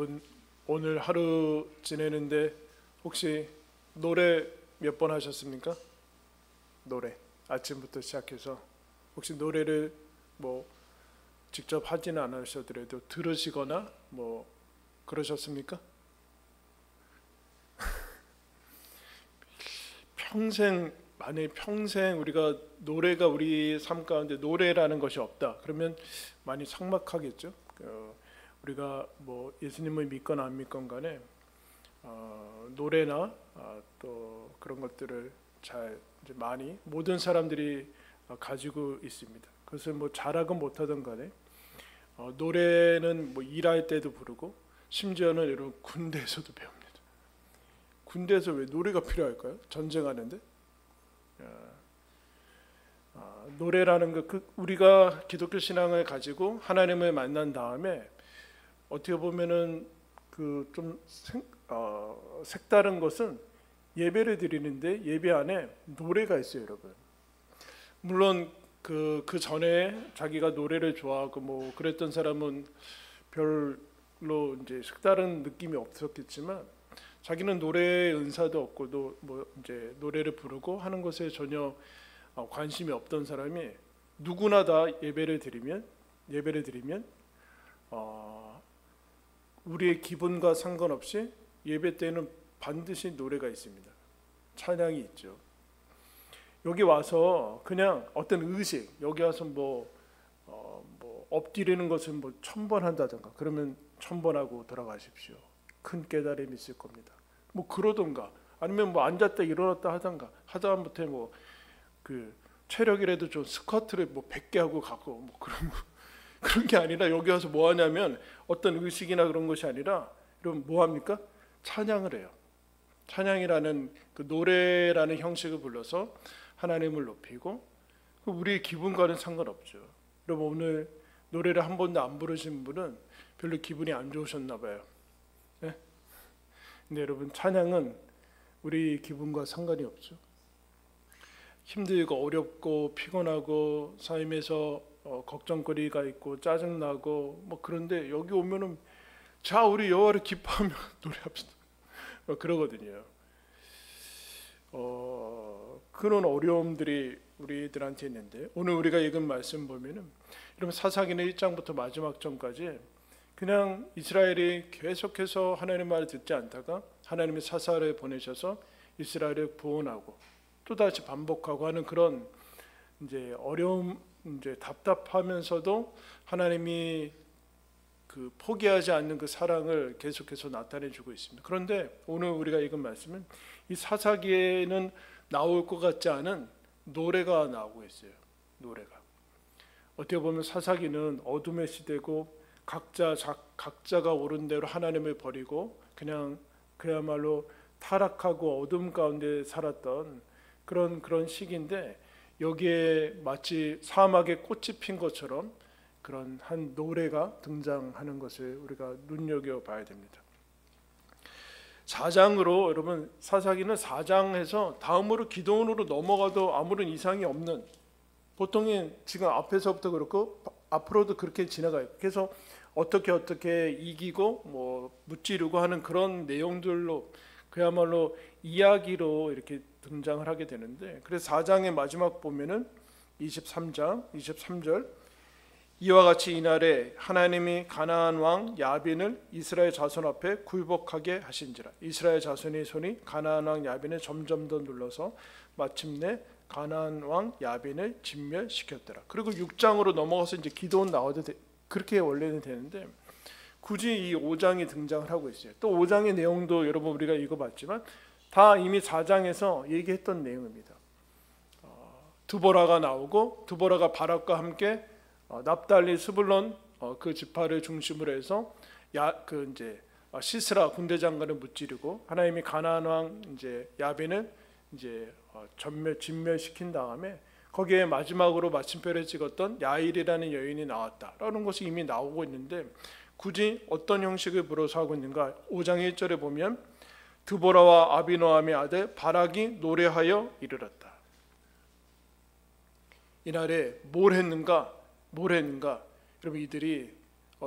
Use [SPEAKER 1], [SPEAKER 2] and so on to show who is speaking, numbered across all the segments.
[SPEAKER 1] 여러분 오늘 하루 지내는데 혹시 노래 몇 번 하셨습니까? 노래 아침부터 시작해서 혹시 노래를 뭐 직접 하지는 않으셔더라도 들으시거나 뭐 그러셨습니까? 만약에 평생 우리가 노래가 우리 삶 가운데 노래라는 것이 없다 그러면 많이 삭막하겠죠. 우리가 뭐 예수님을 믿거나 안 믿건 간에 노래나 또 그런 것들을 잘 이제 많이 모든 사람들이 가지고 있습니다. 그것을 뭐 잘하건 못하든 간에 노래는 뭐 일할 때도 부르고 심지어는 여러분 군대에서도 배웁니다. 군대에서 왜 노래가 필요할까요? 전쟁하는데. 노래라는 것, 우리가 기독교 신앙을 가지고 하나님을 만난 다음에 어떻게 보면은 그 좀 색다른 것은 예배를 드리는데 예배 안에 노래가 있어요, 여러분. 물론 그 전에 자기가 노래를 좋아하고 뭐 그랬던 사람은 별로 이제 색다른 느낌이 없었겠지만 자기는 노래의 은사도 없고도 뭐 이제 노래를 부르고 하는 것에 전혀 관심이 없던 사람이 누구나 다 예배를 드리면 우리의 기분과 상관없이 예배 때는 반드시 노래가 있습니다. 찬양이 있죠. 여기 와서 그냥 어떤 의식, 여기 와서 뭐 엎드리는 것을 뭐 1000번 한다든가 그러면 1000번 하고 돌아가십시오. 큰 깨달음이 있을 겁니다. 뭐 그러던가 아니면 뭐 앉았다 일어났다 하던가 하다못해 뭐 그 체력이라도 좀 스쿼트를 뭐 100개 하고 가고 뭐 그런 게 아니라 여기 와서 뭐 하냐면 어떤 의식이나 그런 것이 아니라 여러분 뭐 합니까? 찬양을 해요. 찬양이라는 그 노래라는 형식을 불러서 하나님을 높이고 우리의 기분과는 상관없죠. 여러분 오늘 노래를 한 번도 안 부르신 분은 별로 기분이 안 좋으셨나 봐요. 네? 근데 여러분 찬양은 우리 기분과 상관이 없죠. 힘들고 어렵고 피곤하고 삶에서 걱정거리가 있고 짜증나고 뭐 그런데 여기 오면은 자 우리 여호와를 기뻐하며 노래합시다 그러거든요. 그런 어려움들이 우리들한테 있는데 오늘 우리가 읽은 말씀 보면은 여러분 사사기는 1장부터 마지막 장까지 그냥 이스라엘이 계속해서 하나님의 말을 듣지 않다가 하나님의 사사를 보내셔서 이스라엘을 구원하고 또 다시 반복하고 하는 그런 이제 어려움, 이제 답답하면서도 하나님이 그 포기하지 않는 그 사랑을 계속해서 나타내주고 있습니다. 그런데 오늘 우리가 읽은 말씀은 이 사사기에는 나올 것 같지 않은 노래가 나오고 있어요. 노래가 어떻게 보면 사사기는 어둠의 시대고 각자가 옳은 대로 하나님을 버리고 그냥 그야말로 타락하고 어둠 가운데 살았던 그런 시기인데 여기에 마치 사막에 꽃이 핀 것처럼 그런 한 노래가 등장하는 것을 우리가 눈여겨봐야 됩니다. 4장으로 여러분 사사기는 4장에서 다음으로 기도원으로 넘어가도 아무런 이상이 없는 보통은 지금 앞에서부터 그렇고 앞으로도 그렇게 지나가요. 그래서 어떻게 이기고 뭐 무찌르고 하는 그런 내용들로 그야말로 이야기로 이렇게 등장을 하게 되는데 그래서 4장의 마지막 보면은 23절 이와 같이 이날에 하나님이 가나안 왕 야빈을 이스라엘 자손 앞에 굴복하게 하신지라 이스라엘 자손의 손이 가나안 왕 야빈을 점점 더 눌러서 마침내 가나안 왕 야빈을 진멸시켰더라. 그리고 6장으로 넘어가서 이제 기도원 나와도 그렇게 원래는 되는데 굳이 이 5장이 등장을 하고 있어요. 또 5장의 내용도 여러분 우리가 읽어봤지만 다 이미 4장에서 얘기했던 내용입니다. 드보라가 나오고 드보라가 바락과 함께 납달리 스불론 그 지파를 중심으로 해서 이제 시스라 군대 장관을 무찌르고 하나님이 가나안 왕 이제 야빈을 이제 진멸시킨 다음에 거기에 마지막으로 마침표를 찍었던 야일이라는 여인이 나왔다라는 것이 이미 나오고 있는데 굳이 어떤 형식을 불어서 하고 있는가? 5장 1절에 보면 드보라와 아비노함의 아들 바락이 노래하여 이르렀다. 이날에 뭘 했는가? 여러분 이들이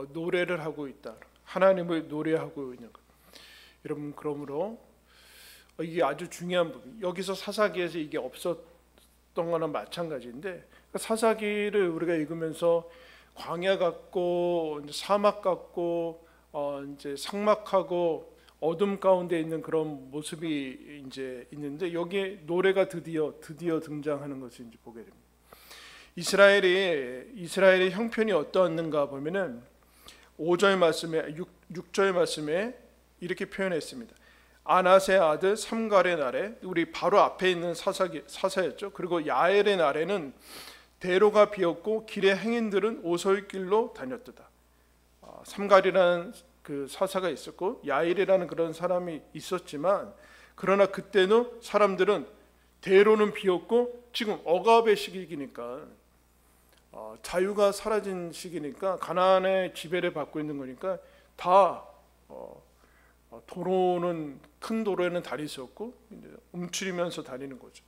[SPEAKER 1] 노래를 하고 있다. 하나님을 노래하고 있는 것. 여러분, 그러므로 이게 아주 중요한 부분. 여기서 사사기에서 이게 없었던 거나 마찬가지인데, 사사기를 우리가 읽으면서 광야 같고 사막 같고 이제 상막하고 어둠 가운데 있는 그런 모습이 이제 있는데, 여기에 노래가 드디어 등장하는 것을 이제 보게 됩니다. 이스라엘의 형편이 어떠했는가 보면은 5절 말씀에 6절 말씀에 이렇게 표현했습니다. 아낫의 아들 삼갈의 날에, 우리 바로 앞에 있는 사사였죠. 그리고 야엘의 날에는 대로가 비었고 길의 행인들은 오솔길로 다녔도다. 삼갈이라는 그 사사가 있었고 야일이라는 그런 사람이 있었지만, 그러나 그때는 사람들은 대로는 비었고 지금 억압의 시기니까, 자유가 사라진 시기니까, 가나안의 지배를 받고 있는 거니까 다 도로는, 큰 도로에는 다리 있었고 움츠리면서 다니는 거죠.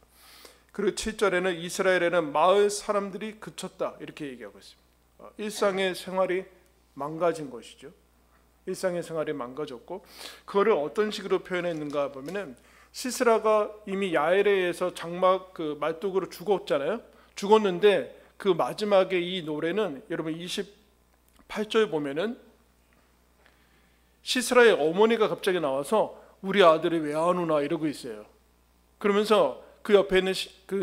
[SPEAKER 1] 그리고 7절에는 이스라엘에는 마을 사람들이 그쳤다 이렇게 얘기하고 있습니다. 일상의 생활이 망가진 것이죠. 일상의 생활이 망가졌고, 그거를 어떤 식으로 표현했는가 보면은, 시스라가 이미 야엘에 의해서 장막 그 말뚝으로 죽었잖아요. 죽었는데 그 마지막에 이 노래는, 여러분 28절 보면은 시스라의 어머니가 갑자기 나와서 우리 아들이 왜 안 오나 이러고 있어요. 그러면서 그 옆에 있는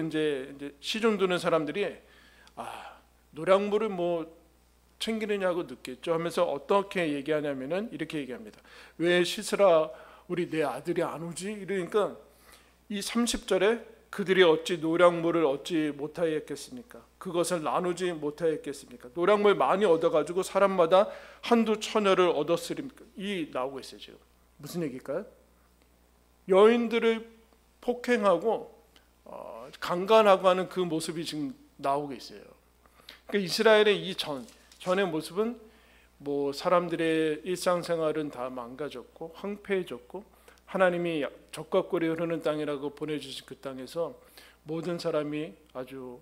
[SPEAKER 1] 이제 시중 두는 사람들이 노량물을 뭐 챙기느냐고 늦겠죠 하면서 어떻게 얘기하냐면은 이렇게 얘기합니다. 왜 시스라 우리 내 아들이 안 오지? 이러니까 이 30절에 그들이 어찌 노량물을 얻지 못하였겠습니까? 그것을 나누지 못하였겠습니까? 노량물 많이 얻어가지고 사람마다 한두 처녀를 얻었으리까? 이 나오고 있어요. 지금 무슨 얘기일까요? 여인들을 폭행하고 강간하고 하는 그 모습이 지금 나오고 있어요. 그러니까 이스라엘의 이 전의 모습은 뭐 사람들의 일상생활은 다 망가졌고 황폐해졌고, 하나님이 적과 꿀이 흐르는 땅이라고 보내주신 그 땅에서 모든 사람이 아주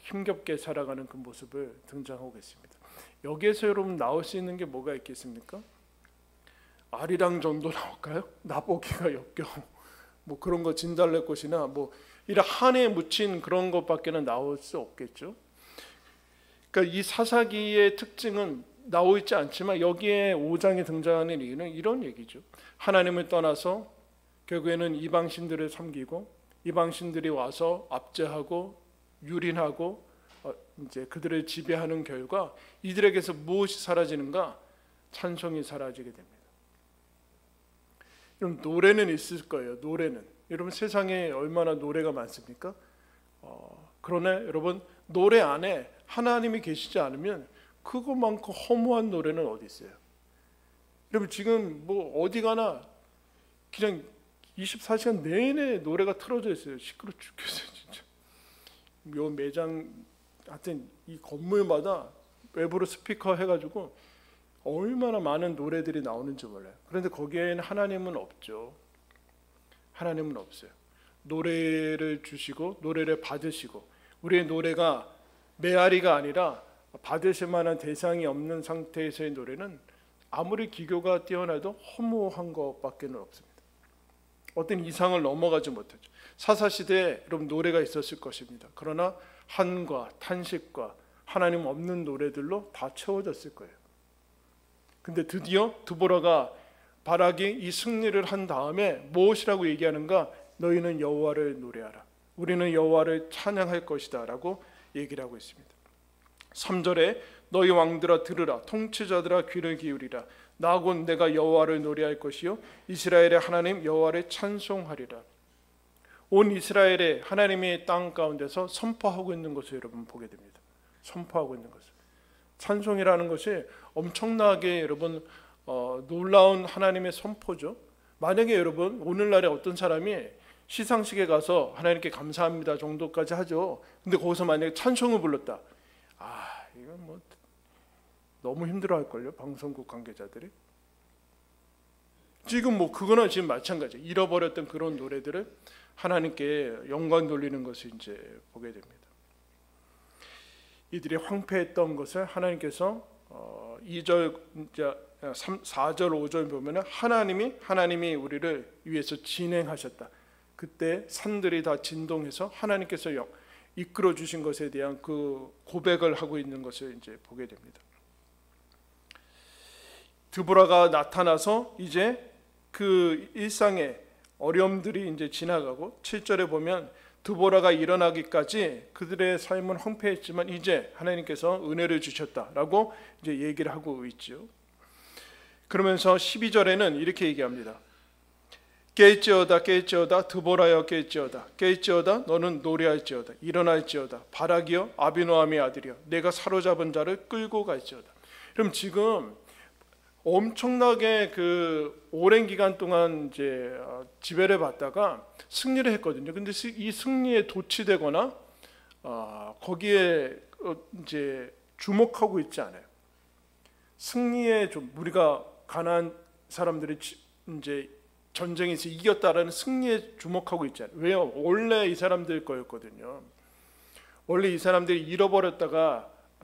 [SPEAKER 1] 힘겹게 살아가는 그 모습을 등장하고 있습니다. 여기에서 여러분 나올 수 있는 게 뭐가 있겠습니까? 아리랑 정도 나올까요? 나보기가 역겨워 뭐 그런 거, 진달래꽃이나 뭐 이런 한에 묻힌 그런 것밖에는 나올 수 없겠죠. 그러니까 이 사사기의 특징은 나오 있지 않지만, 여기에 5장에 등장하는 이유는 이런 얘기죠. 하나님을 떠나서 결국에는 이방신들을 섬기고, 이방신들이 와서 압제하고 유린하고 이제 그들을 지배하는 결과 이들에게서 무엇이 사라지는가? 찬송이 사라지게 됩니다. 여러분, 노래는 있을 거예요. 노래는, 여러분 세상에 얼마나 노래가 많습니까? 그러나 여러분, 노래 안에 하나님이 계시지 않으면 그거 많고 허무한 노래는 어디 있어요? 여러분, 지금 뭐 어디 가나 그냥 24시간 내내 노래가 틀어져 있어요. 시끄러 죽겠어요 진짜. 요 매장, 하여튼 이 건물마다 외부로 스피커 해가지고 얼마나 많은 노래들이 나오는지 몰라요. 그런데 거기에는 하나님은 없죠. 하나님은 없어요. 노래를 주시고 노래를 받으시고, 우리의 노래가 메아리가 아니라 받으실 만한 대상이 없는 상태에서의 노래는 아무리 기교가 뛰어나도 허무한 것밖에 없습니다. 어떤 이상을 넘어가지 못하죠. 사사시대에 여러분 노래가 있었을 것입니다. 그러나 한과 탄식과 하나님 없는 노래들로 다 채워졌을 거예요. 근데 드디어 드보라가 바락이 이 승리를 한 다음에 무엇이라고 얘기하는가? 너희는 여호와를 노래하라. 우리는 여호와를 찬양할 것이다 라고 얘기를 하고 있습니다. 3절에 너희 왕들아 들으라, 통치자들아 귀를 기울이라. 나 곧 내가 여호와를 노래할 것이요 이스라엘의 하나님 여호와를 찬송하리라. 온 이스라엘의 하나님의 땅 가운데서 선포하고 있는 것을 여러분 보게 됩니다. 선포하고 있는 것을. 찬송이라는 것이 엄청나게 여러분 놀라운 하나님의 선포죠. 만약에 여러분 오늘날에 어떤 사람이 시상식에 가서 하나님께 감사합니다 정도까지 하죠. 근데 거기서 만약에 찬송을 불렀다, 이건 뭐 너무 힘들어할걸요, 방송국 관계자들이. 지금 뭐 그거나 지금 마찬가지. 잃어버렸던 그런 노래들을 하나님께 영광 돌리는 것을 이제 보게 됩니다. 이들이 황폐했던 것을 하나님께서 2절, 4절, 5절 보면은 하나님이 우리를 위해서 진행하셨다. 그때 산들이 다 진동해서 하나님께서 이끌어 주신 것에 대한 그 고백을 하고 있는 것을 이제 보게 됩니다. 드보라가 나타나서 이제 그 일상의 어려움들이 이제 지나가고 7절에 보면 드보라가 일어나기까지 그들의 삶은 황폐했지만 이제 하나님께서 은혜를 주셨다라고 이제 얘기를 하고 있죠. 그러면서 12절에는 이렇게 얘기합니다. 깨일지어다 드보라여 깨일지어다 너는 노래할지어다 일어날지어다 바라기여 아비노함의 아들이여 내가 사로잡은 자를 끌고 갈지어다. 그럼 지금 엄청나게 그 오랜 기간 동안 이제 지배를 받다가 승리를 했거든요. 근데 이 승리에 도취되거나 거기에 이제 주목하고 있지 않아요. 승리에 좀 우리가 가나안 사람들이 이제 전쟁에서 이겼다라는 승리에 주목하고 있지 않아요. 왜요? 원래 이 사람들 거였거든요. 원래 이 사람들이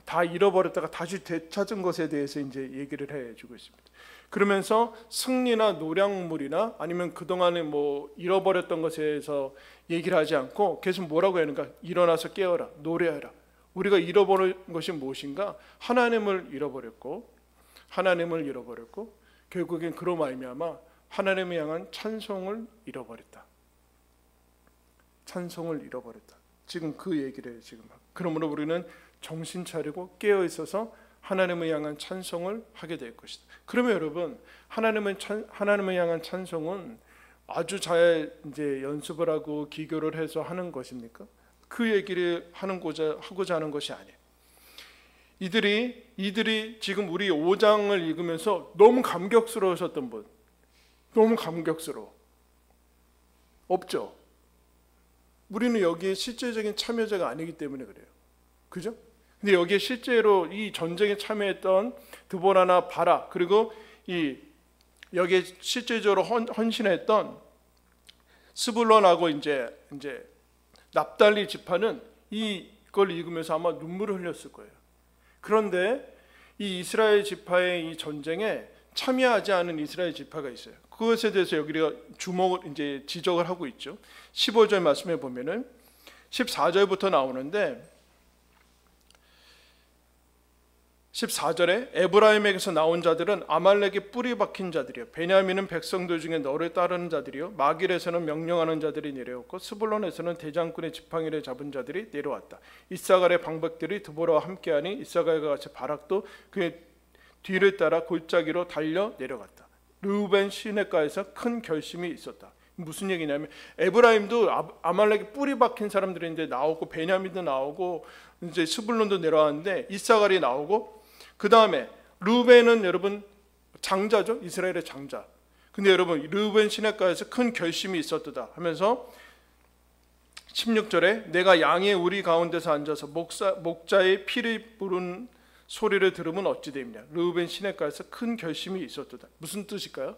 [SPEAKER 1] 다 잃어버렸다가 다시 되찾은 것에 대해서 이제 얘기를 해주고 있습니다. 그러면서 승리나 노량물이나 아니면 그동안에 뭐 잃어버렸던 것에 대해서 얘기를 하지 않고 계속 뭐라고 하는가? 일어나서 깨어라, 노래하라. 우리가 잃어버린 것이 무엇인가? 하나님을 잃어버렸고 결국엔 그로 말미암아 하나님을 향한 찬송을 잃어버렸다. 지금 그 얘기를 지금 하고. 그러므로 우리는 정신 차리고 깨어 있어서 하나님을 향한 찬송을 하게 될 것이다. 그러면 여러분, 하나님을 향한 찬송은 아주 잘 이제 연습을 하고 기교를 해서 하는 것입니까? 그 얘기를 하고자 하는 것이 아니에요. 이들이 지금 우리 5장을 읽으면서 너무 감격스러우셨던 분, 너무 감격스러워. 없죠? 우리는 여기에 실제적인 참여자가 아니기 때문에 그래요. 그죠? 근데 여기에 실제로 이 전쟁에 참여했던 드보라나 바라, 그리고 여기에 실제적으로 헌신했던 스불론하고 이제 납달리 지파는 이걸 읽으면서 아마 눈물을 흘렸을 거예요. 그런데 이 이스라엘 지파의 이 전쟁에 참여하지 않은 이스라엘 지파가 있어요. 그것에 대해서 여기가 이제 지적을 하고 있죠. 15절 말씀에 보면은 14절부터 나오는데 14절에 에브라임에게서 나온 자들은 아말렉의 뿌리 박힌 자들이요 베냐민은 백성들 중에 너를 따르는 자들이요 마길에서는 명령하는 자들이 내려왔고 스불론에서는 대장군의 지팡이를 잡은 자들이 내려왔다. 이사갈의 방백들이 드보라와 함께하니 이사갈과 같이 바락도 그의 뒤를 따라 골짜기로 달려 내려갔다. 르우벤 시내가에서 큰 결심이 있었다. 무슨 얘기냐면 에브라임도 아말렉의 뿌리 박힌 사람들인데 나오고 베냐민도 나오고 이제 스불론도 내려왔는데 이사갈이 나오고 그 다음에 르우벤은 여러분 장자죠. 이스라엘의 장자. 근데 여러분 르우벤 시내가에서 큰 결심이 있었다 하면서 16절에 내가 양의 우리 가운데서 앉아서 목자의 피를 부른 소리를 들으면 어찌 됩니까? 르우벤 시내가에서 큰 결심이 있었다. 무슨 뜻일까요?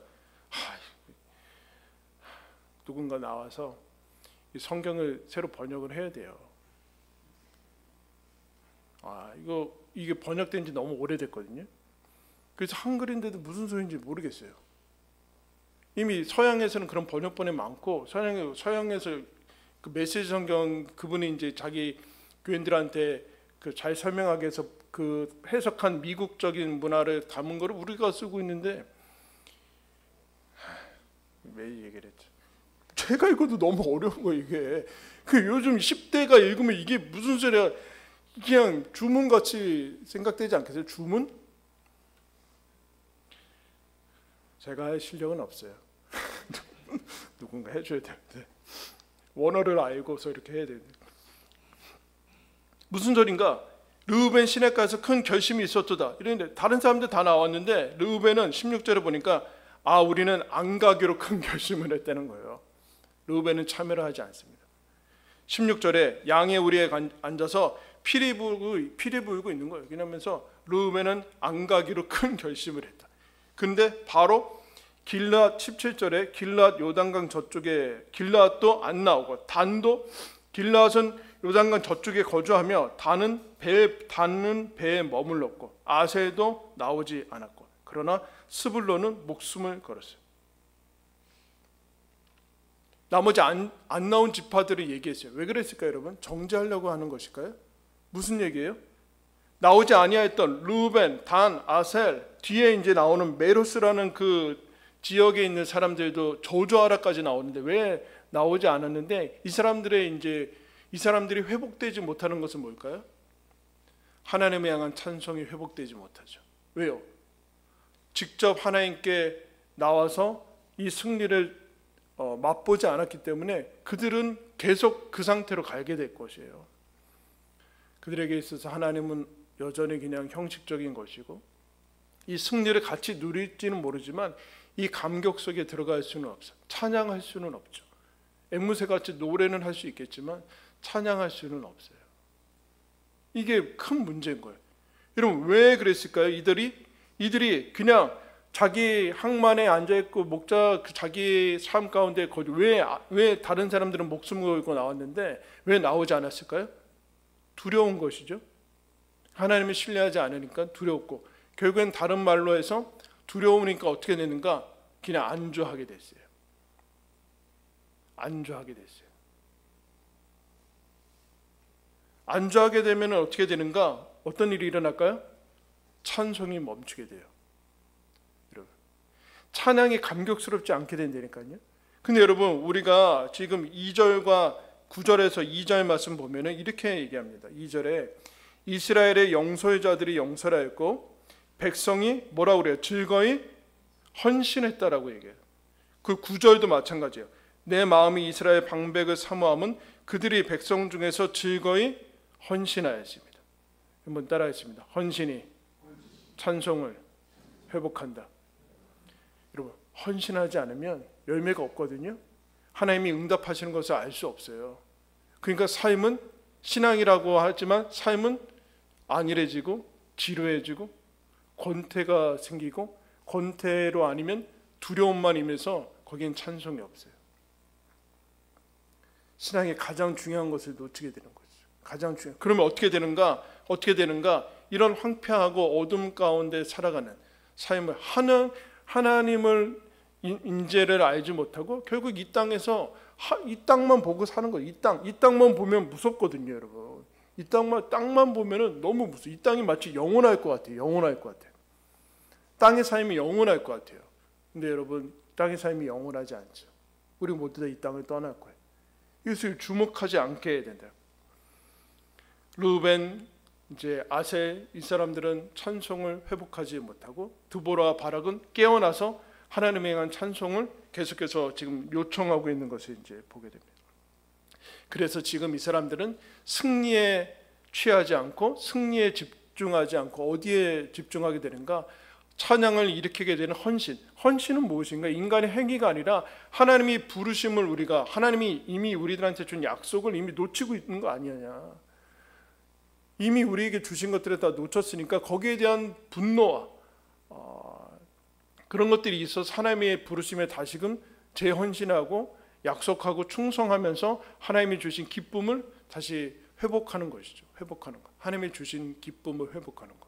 [SPEAKER 1] 누군가 나와서 이 성경을 새로 번역을 해야 돼요. 이게 번역된 지 너무 오래됐거든요. 그래서 한글인데도 무슨 소리인지 모르겠어요. 이미 서양에서는 그런 번역본이 많고 서양에서 그 메시지 성경 그분이 이제 자기 교인들한테 그 잘 설명하기 위해서 그 해석한 미국적인 문화를 담은 거를 우리가 쓰고 있는데 매일 얘기를 했죠. 제가 읽어도 너무 어려운 거 이게. 그 요즘 10대가 읽으면 이게 무슨 소리야? 그냥 주문같이 생각되지 않겠어요? 주문? 제가 할 실력은 없어요. 누군가 해줘야 되는데 원어를 알고서 이렇게 해야 되는데 무슨 소린가? 르우벤 시내가에서 큰 결심이 있었도다. 이랬는데 다른 사람들 다 나왔는데 르우벤은 16절에 보니까 우리는 안 가기로 큰 결심을 했다는 거예요. 르우벤은 참여를 하지 않습니다. 16절에 양의 우리에 앉아서 피리 불고 있는 거예요. 그러면서 르우벤은 안 가기로 큰 결심을 했다. 근데 바로 길앗 17절에 길앗 요단강 저쪽에 길앗도 안 나오고 단도 길앗은 요단강 저쪽에 거주하며 단은 배에 머물렀고 아셀도 나오지 않았고 그러나 스불론은 목숨을 걸었어요. 나머지 안 나온 지파들을 얘기했어요. 왜 그랬을까요, 여러분? 정죄하려고 하는 것일까요? 무슨 얘기예요? 나오지 아니하였던 루벤, 단, 아셀, 뒤에 이제 나오는 메로스라는 그 지역에 있는 사람들도 저주하라까지 나오는데 왜 나오지 않았는데 이 사람들이 회복되지 못하는 것은 뭘까요? 하나님에 향한 찬송이 회복되지 못하죠. 왜요? 직접 하나님께 나와서 이 승리를 맛보지 않았기 때문에 그들은 계속 그 상태로 갈게 될 것이에요. 그들에게 있어서 하나님은 여전히 그냥 형식적인 것이고 이 승리를 같이 누릴지는 모르지만 이 감격 속에 들어갈 수는 없어요. 찬양할 수는 없죠. 앵무새같이 노래는 할 수 있겠지만 찬양할 수는 없어요. 이게 큰 문제인 거예요. 여러분 왜 그랬을까요? 이들이 그냥 자기 항만에 앉아있고 목자 자기 삶 가운데 거기 왜 다른 사람들은 목숨을 걸고 나왔는데 왜 나오지 않았을까요? 두려운 것이죠. 하나님을 신뢰하지 않으니까 두렵고 결국엔 다른 말로 해서 두려우니까 어떻게 되는가? 그냥 안주하게 됐어요. 안주하게 됐어요. 안주하게 되면 어떻게 되는가? 어떤 일이 일어날까요? 찬송이 멈추게 돼요. 여러분, 찬양이 감격스럽지 않게 된다니까요. 근데 여러분 우리가 지금 2절과 9절에서 2절 말씀 보면은 이렇게 얘기합니다. 2절에 이스라엘의 영소자들이 용서하였고 백성이 뭐라고 그래요? 즐거이 헌신했다라고 얘기해요. 그 9절도 마찬가지예요. 내 마음이 이스라엘 방백을 사모함은 그들이 백성 중에서 즐거이 헌신하였습니다. 한번 따라하겠습니다. 헌신이 찬송을 회복한다. 여러분 헌신하지 않으면 열매가 없거든요. 하나님이 응답하시는 것을 알 수 없어요. 그러니까 삶은 신앙이라고 하지만 삶은 안일해지고 지루해지고 권태가 생기고 권태로 아니면 두려움만 임해서 거기엔 찬송이 없어요. 신앙의 가장 중요한 것을 놓치게 되는 거죠. 가장 중요한. 그러면 어떻게 되는가? 이런 황폐하고 어둠 가운데 살아가는 삶을 하나님을 인재를 알지 못하고 결국 이 땅에서 이 땅만 보고 사는 거예요. 이 땅만 보면 무섭거든요, 여러분. 이 땅만 보면은 너무 무서워. 이 땅이 마치 영원할 것 같아요. 땅의 삶이 영원할 것 같아요. 근데 여러분, 땅의 삶이 영원하지 않죠. 우리 모두 다 이 땅을 떠날 거예요. 이것을 주목하지 않게 해야 된다. 루벤, 이제 아셀 이 사람들은 찬송을 회복하지 못하고 드보라와 바락은 깨어나서 하나님에 대한 찬송을 계속해서 지금 요청하고 있는 것을 이제 보게 됩니다. 그래서 지금 이 사람들은 승리에 취하지 않고 승리에 집중하지 않고 어디에 집중하게 되는가? 찬양을 일으키게 되는 헌신은 무엇인가? 인간의 행위가 아니라 하나님이 부르심을 하나님이 이미 우리들한테 준 약속을 이미 놓치고 있는 거 아니냐? 이미 우리에게 주신 것들을 다 놓쳤으니까 거기에 대한 분노와 그런 것들이 있어서 하나님의 부르심에 다시금 재헌신하고 약속하고 충성하면서 하나님이 주신 기쁨을 다시 회복하는 것이죠. 하나님이 주신 기쁨을 회복하는 것.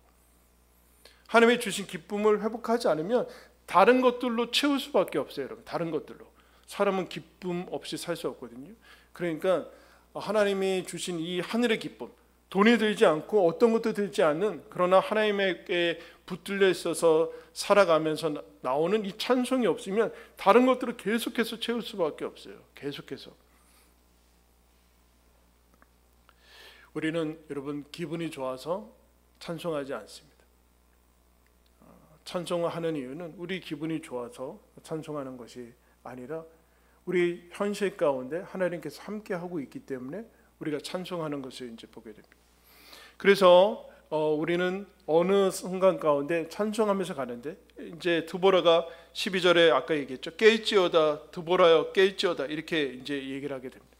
[SPEAKER 1] 하나님이 주신 기쁨을 회복하지 않으면 다른 것들로 채울 수밖에 없어요, 여러분. 다른 것들로. 사람은 기쁨 없이 살 수 없거든요. 그러니까 하나님이 주신 이 하늘의 기쁨, 돈이 들지 않고 어떤 것도 들지 않는, 그러나 하나님에게 붙들려 있어서 살아가면서 나오는 이 찬송이 없으면 다른 것들을 계속해서 채울 수밖에 없어요. 계속해서. 우리는 여러분 기분이 좋아서 찬송하지 않습니다. 찬송을 하는 이유는 우리 기분이 좋아서 찬송하는 것이 아니라 우리 현실 가운데 하나님께서 함께 하고 있기 때문에 우리가 찬송하는 것을 이제 보게 됩니다. 그래서 우리는 어느 순간 가운데 찬송하면서 가는데 이제 드보라가 12절에 아까 얘기했죠. 깰지어다 드보라여 깰지어다 이렇게 이제 얘기를 하게 됩니다.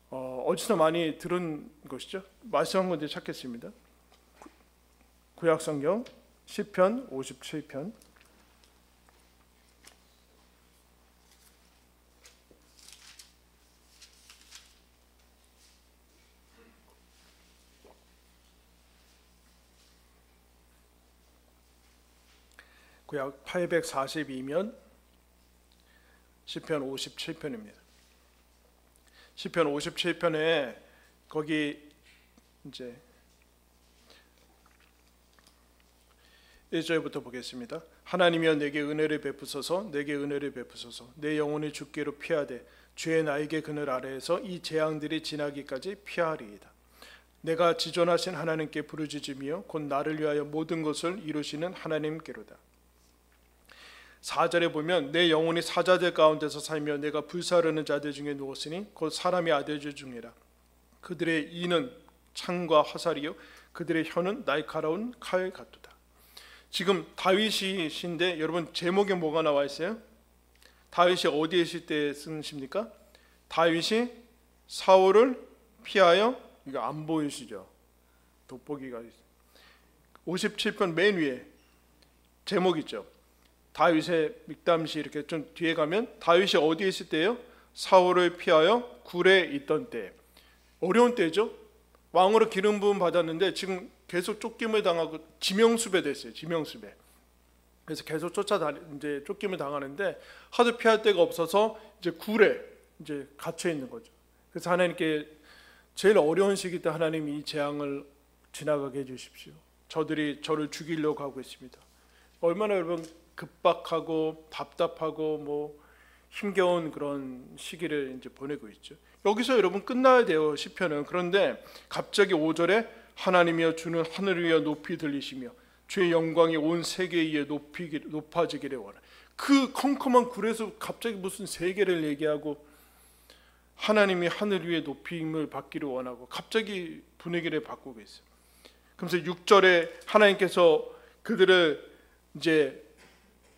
[SPEAKER 1] 어디서 많이 들은 것이죠. 말씀 한 군데 찾겠습니다. 구약성경 시편 57편 구약 842면 시편 57편입니다. 시편 57편에 거기 이제 1절부터 보겠습니다. 하나님이여 내게 은혜를 베푸소서, 내게 은혜를 베푸소서. 내 영혼이 죽기로 피하되 주의 나에게 그늘 아래에서 이 재앙들이 지나기까지 피하리이다. 내가 지존하신 하나님께 부르짖으며 곧 나를 위하여 모든 것을 이루시는 하나님께로다. 4절에 보면 내 영혼이 사자들 가운데서 살며 내가 불사르는 자들 중에 누웠으니 곧 사람의 아들들 중이라. 그들의 이는 창과 화살이요 그들의 혀는 날카로운 칼 같도다. 지금 다윗이신데 여러분 제목에 뭐가 나와 있어요? 다윗이 어디에 있을 때 쓰십니까? 다윗이 사울을 피하여, 이거 안 보이시죠? 돋보기가 57편 맨 위에 제목 있죠. 다윗의 믹담시 이렇게 좀 뒤에 가면 다윗이 어디에 있을 때요? 사울을 피하여 굴에 있던 때. 어려운 때죠. 왕으로 기름 부음 받았는데 지금 계속 쫓김을 당하고 지명수배 됐어요. 지명수배. 그래서 계속 이제 쫓김을 당하는데 하도 피할 데가 없어서 이제 굴에 이제 갇혀 있는 거죠. 그래서 하나님께 제일 어려운 시기 때 하나님이 이 재앙을 지나가게 해주십시오. 저들이 저를 죽이려고 하고 있습니다. 얼마나 여러분 급박하고 답답하고 뭐 힘겨운 그런 시기를 이제 보내고 있죠. 여기서 여러분 끝나야 돼요, 시편은. 그런데 갑자기 5절에 하나님이여 주는 하늘을 위하여 높이 들리시며 주의 영광이 온 세계에 의해 높아지기를 원하라. 그 컴컴한 굴에서 갑자기 무슨 세계를 얘기하고 하나님이 하늘 위에 높임을 받기를 원하고 갑자기 분위기를 바꾸고 있어요. 그래서 6절에 하나님께서 그들을 이제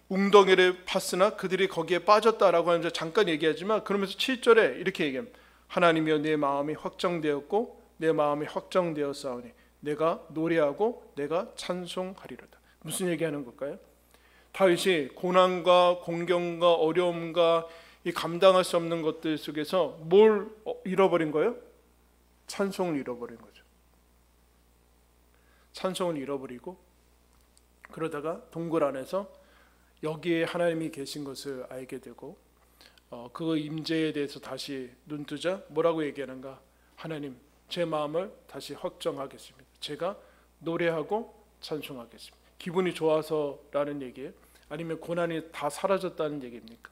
[SPEAKER 1] 웅덩이를 팠으나 그들이 거기에 빠졌다라고 하는데 잠깐 얘기하지만 그러면서 7절에 이렇게 얘기합니다. 하나님이여 내 마음이 확정되었고 내 마음이 확정되었사오니 내가 노래하고 내가 찬송하리로다. 무슨 얘기하는 걸까요? 다윗이 고난과 공경과 어려움과 이 감당할 수 없는 것들 속에서 뭘 잃어버린 거예요? 찬송을 잃어버린 거죠. 찬송을 잃어버리고 그러다가 동굴 안에서 여기에 하나님이 계신 것을 알게 되고 그 임재에 대해서 다시 눈뜨자 뭐라고 얘기하는가? 하나님 제 마음을 다시 확정하겠습니다. 제가 노래하고 찬송하겠습니다. 기분이 좋아서라는 얘기예요? 아니면 고난이 다 사라졌다는 얘기입니까?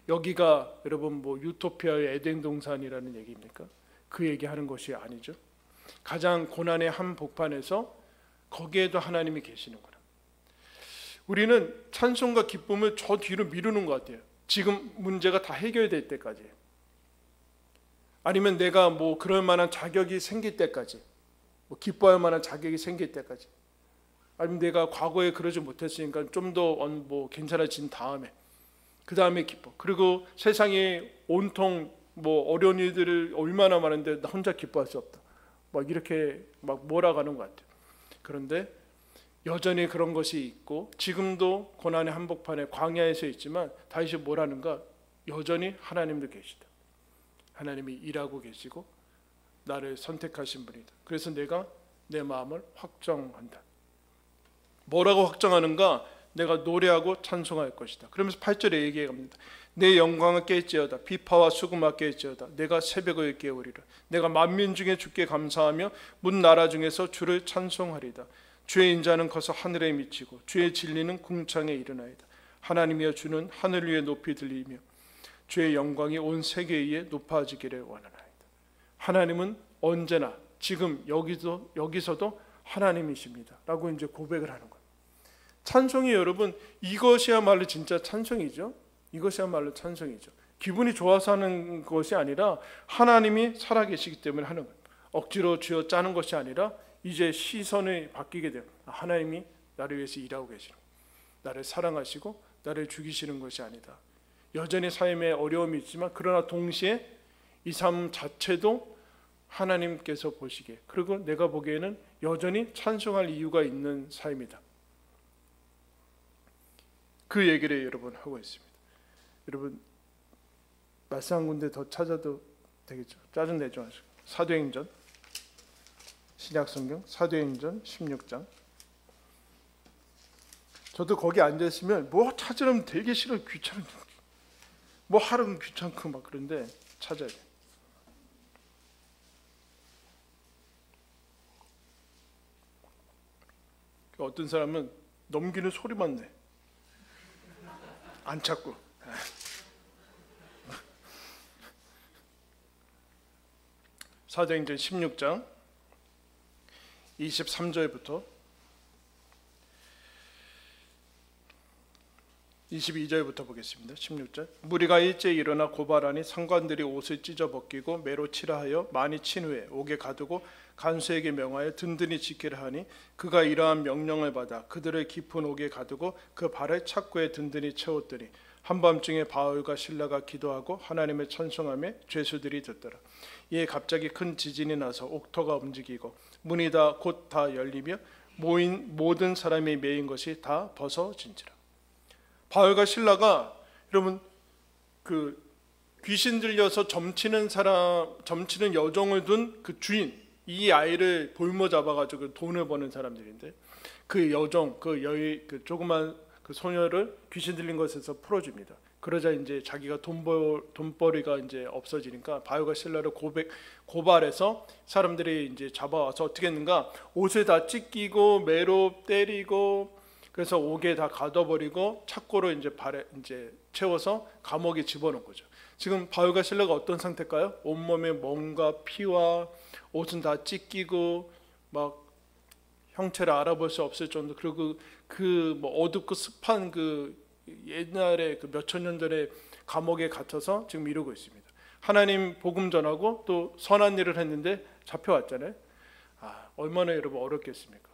[SPEAKER 1] 여기가 여러분 뭐 유토피아의 에덴 동산이라는 얘기입니까? 그 얘기하는 것이 아니죠. 가장 고난의 한복판에서 거기에도 하나님이 계시는구나. 우리는 찬송과 기쁨을 저 뒤로 미루는 것 같아요. 지금 문제가 다 해결될 때까지, 아니면 내가 뭐 그럴 만한 자격이 생길 때까지, 뭐 기뻐할 만한 자격이 생길 때까지, 아니면 내가 과거에 그러지 못했으니까 좀 더 뭐 괜찮아진 다음에 그 다음에 기뻐. 그리고 세상에 온통 뭐 어려운 일들을 얼마나 많은데 나 혼자 기뻐할 수 없다. 막 이렇게 막 몰아가는 것 같아요. 그런데 여전히 그런 것이 있고 지금도 고난의 한복판에 광야에서 있지만 다시 뭐라는가? 여전히 하나님도 계시다. 하나님이 일하고 계시고 나를 선택하신 분이다. 그래서 내가 내 마음을 확정한다. 뭐라고 확정하는가? 내가 노래하고 찬송할 것이다. 그러면서 8절에 얘기해 갑니다. 내 영광을 깰지어다. 비파와 수금아 깰지어다. 내가 새벽을 깨우리라. 내가 만민 중에 주께 감사하며 문 나라 중에서 주를 찬송하리다. 주의 인자는 커서 하늘에 미치고 주의 진리는 궁창에 이르나이다. 하나님이여 주는 하늘 위에 높이 들리며 주의 영광이 온 세계에 높아지기를 원하나이다. 하나님은 언제나 지금 여기서도 하나님이십니다 라고 이제 고백을 하는 거예요. 찬송이 여러분 이것이야말로 진짜 찬송이죠. 이것이야말로 찬송이죠. 기분이 좋아서 하는 것이 아니라 하나님이 살아계시기 때문에 하는 거예요. 억지로 쥐어 짜는 것이 아니라 이제 시선이 바뀌게 돼요. 하나님이 나를 위해서 일하고 계시는, 나를 사랑하시고 나를 죽이시는 것이 아니다. 여전히 삶에 어려움이 있지만 그러나 동시에 이 삶 자체도 하나님께서 보시기에, 그리고 내가 보기에는 여전히 찬송할 이유가 있는 삶이다. 그 얘기를 여러분 하고 있습니다. 여러분 말씀 한 군데 더 찾아도 되겠죠. 짜증내지 마시고 사도행전, 신약성경 사도행전 16장 저도 거기 앉아 있으면 뭐 찾으려면 되게 싫어, 귀찮은, 뭐 하려면 귀찮고 막 그런데 찾아야 돼. 어떤 사람은 넘기는 소리만 내, 안 찾고. 사도행전 16장 23절부터 22절부터 보겠습니다. 16절. 무리가 일제히 일어나 고발하니 상관들이 옷을 찢어 벗기고 매로 치라 하여 많이 친 후에 옥에 가두고 간수에게 명하여 든든히 지키라 하니 그가 이러한 명령을 받아 그들을 깊은 옥에 가두고 그 발을 착고에 든든히 채웠더니 한밤중에 바울과 실라가 기도하고 하나님을 찬송하며 죄수들이 듣더라. 이에 갑자기 큰 지진이 나서 옥토가 움직이고 문이 다 곧 다 열리며 모인 모든 사람이 매인 것이 다 벗어진지라. 바울과 실라가, 여러분, 그 귀신 들려서 점치는 여종을 둔 그 주인, 이 아이를 볼모 잡아가지고 돈을 버는 사람들인데, 그 여종, 그 조그만 그 소녀를 귀신 들린 것에서 풀어줍니다. 그러자 이제 자기가 돈벌이가 이제 없어지니까 바울과 실라를 고발해서 사람들이 이제 잡아와서 어떻게 했는가? 옷을 다 찢기고 매로 때리고, 그래서 옥에 다 가둬버리고 착고로 이제 발에 이제 채워서 감옥에 집어넣은 거죠. 지금 바울과 실라가 어떤 상태일까요? 온몸에 멍과 피와 옷은 다 찢기고 막 형체를 알아볼 수 없을 정도. 그리고 그 뭐 어둡고 습한 그 옛날에 그 몇천 년 전에 감옥에 갇혀서 지금 이러고 있습니다. 하나님 복음 전하고 또 선한 일을 했는데 잡혀왔잖아요. 얼마나 여러분 어렵겠습니까?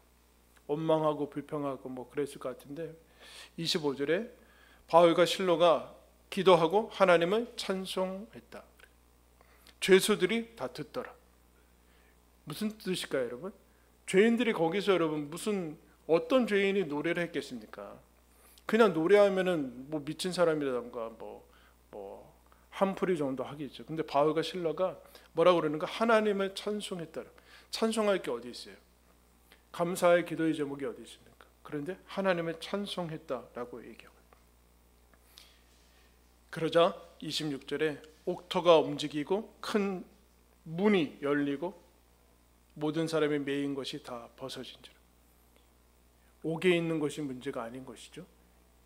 [SPEAKER 1] 원망하고 불평하고 뭐 그랬을 것 같은데 25절에 바울과 실로가 기도하고 하나님을 찬송했다. 죄수들이 다 듣더라. 무슨 뜻일까요, 여러분? 죄인들이 거기서 여러분 무슨 어떤 죄인이 노래를 했겠습니까? 그냥 노래하면은 뭐 미친 사람이라던가 뭐 한풀이 정도 하겠죠. 근데 바울과 실로가 뭐라고 그러는가? 하나님을 찬송했다. 찬송할 게 어디 있어요? 감사의 기도의 제목이 어디 있습니까? 그런데 하나님을 찬송했다라고 얘기하고, 그러자 26절에 옥토가 움직이고 큰 문이 열리고 모든 사람이 매인 것이 다 벗어진지라. 옥에 있는 것이 문제가 아닌 것이죠.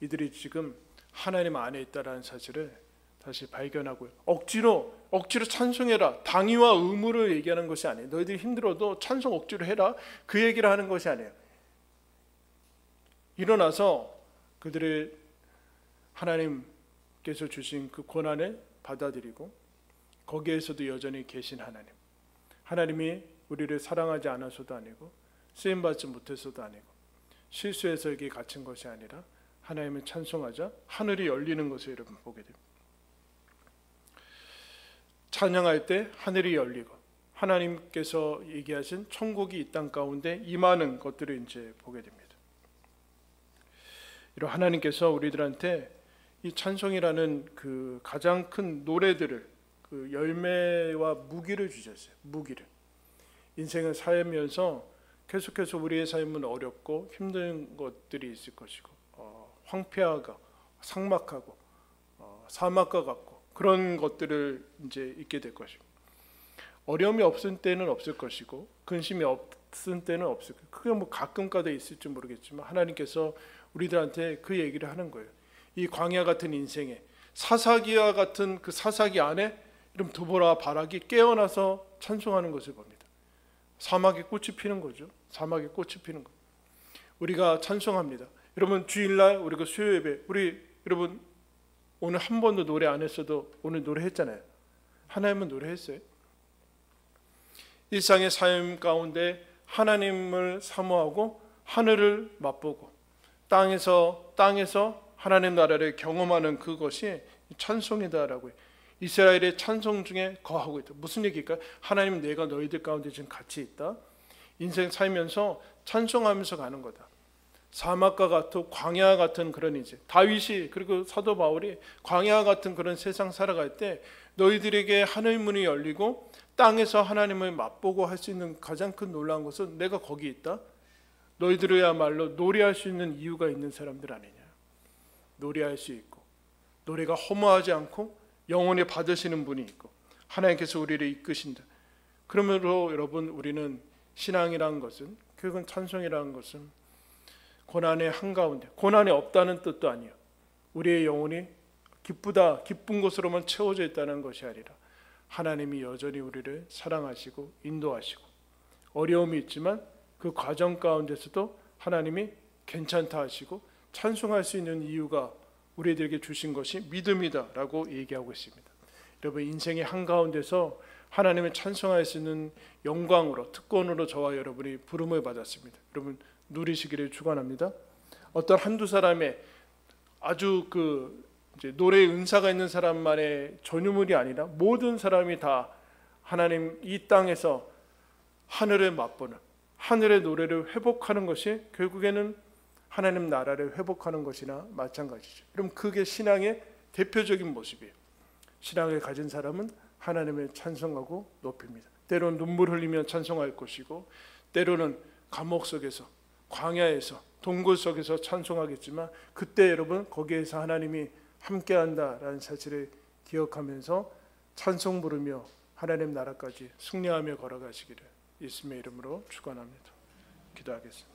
[SPEAKER 1] 이들이 지금 하나님 안에 있다라는 사실을 다시 발견하고요. 억지로 찬송해라, 당위와 의무를 얘기하는 것이 아니에요. 너희들이 힘들어도 찬송 억지로 해라, 그 얘기를 하는 것이 아니에요. 일어나서 그들의 하나님께서 주신 그 고난을 받아들이고 거기에서도 여전히 계신 하나님이 우리를 사랑하지 않아서도 아니고 쓰임받지 못해서도 아니고 실수해서 여기 갇힌 것이 아니라 하나님을 찬송하자 하늘이 열리는 것을 여러분 보게 됩니다. 찬양할 때 하늘이 열리고 하나님께서 얘기하신 천국이 이 땅 가운데 임하는 것들을 이제 보게 됩니다. 이런 하나님께서 우리들한테 이 찬송이라는 그 가장 큰 노래들을, 그 열매와 무기를 주셨어요. 무기를. 인생을 살면서 계속해서 우리의 삶은 어렵고 힘든 것들이 있을 것이고 황폐하고 삭막하고 사막과 같고 그런 것들을 이제 있게 될 것이고, 어려움이 없을 때는 없을 것이고 근심이 없을 때는 없을 거예요. 그게 뭐 가끔가다 있을지 모르겠지만 하나님께서 우리들한테 그 얘기를 하는 거예요. 이 광야 같은 인생에 사사기와 같은 그 사사기 안에 이런 두보라 바락이 깨어나서 찬송하는 것을 봅니다. 사막에 꽃이 피는 거죠. 사막에 꽃이 피는 거. 우리가 찬송합니다. 여러분 주일날 우리가 수요 예배, 우리 여러분 오늘 한 번도 노래 안 했어도 오늘 노래했잖아요. 하나님은 노래했어요. 일상의 삶 가운데 하나님을 사모하고 하늘을 맛보고 땅에서 하나님 나라를 경험하는 그것이 찬송이다라고 해요. 이스라엘의 찬송 중에 거하고 있다. 무슨 얘기일까요? 하나님, 내가 너희들 가운데 지금 같이 있다. 인생 살면서 찬송하면서 가는 거다. 사막과 같은 광야 같은 그런 이제 다윗이 그리고 사도 바울이 광야 같은 그런 세상 살아갈 때 너희들에게 하늘 문이 열리고 땅에서 하나님을 맛보고 할 수 있는 가장 큰 놀라운 것은 내가 거기 있다. 너희들이야말로 노래할 수 있는 이유가 있는 사람들 아니냐. 노래할 수 있고 노래가 허무하지 않고 영원히 받으시는 분이 있고 하나님께서 우리를 이끄신다. 그러므로 여러분, 우리는 신앙이라는 것은, 그건 찬송이라는 것은 고난의 한가운데, 고난이 없다는 뜻도 아니에요. 우리의 영혼이 기쁘다, 기쁜 것으로만 채워져 있다는 것이 아니라 하나님이 여전히 우리를 사랑하시고 인도하시고 어려움이 있지만 그 과정 가운데서도 하나님이 괜찮다 하시고 찬송할 수 있는 이유가 우리들에게 주신 것이 믿음이다라고 얘기하고 있습니다. 여러분, 인생의 한가운데서 하나님을 찬송할 수 있는 영광으로, 특권으로 저와 여러분이 부름을 받았습니다. 여러분, 누리시기를 축원합니다. 어떤 한두 사람의 아주 이제 노래의 은사가 있는 사람만의 전유물이 아니라 모든 사람이 다 하나님 이 땅에서 하늘을 맛보는, 하늘의 노래를 회복하는 것이 결국에는 하나님 나라를 회복하는 것이나 마찬가지죠. 그럼 그게 신앙의 대표적인 모습이에요. 신앙을 가진 사람은 하나님을 찬송하고 높입니다. 때로는 눈물 흘리며 찬송할 것이고, 때로는 감옥 속에서, 광야에서, 동굴 속에서 찬송하겠지만, 그때 여러분 거기에서 하나님이 함께한다라는 사실을 기억하면서 찬송 부르며 하나님 나라까지 승리하며 걸어가시기를 예수님의 이름으로 축원합니다. 기도하겠습니다.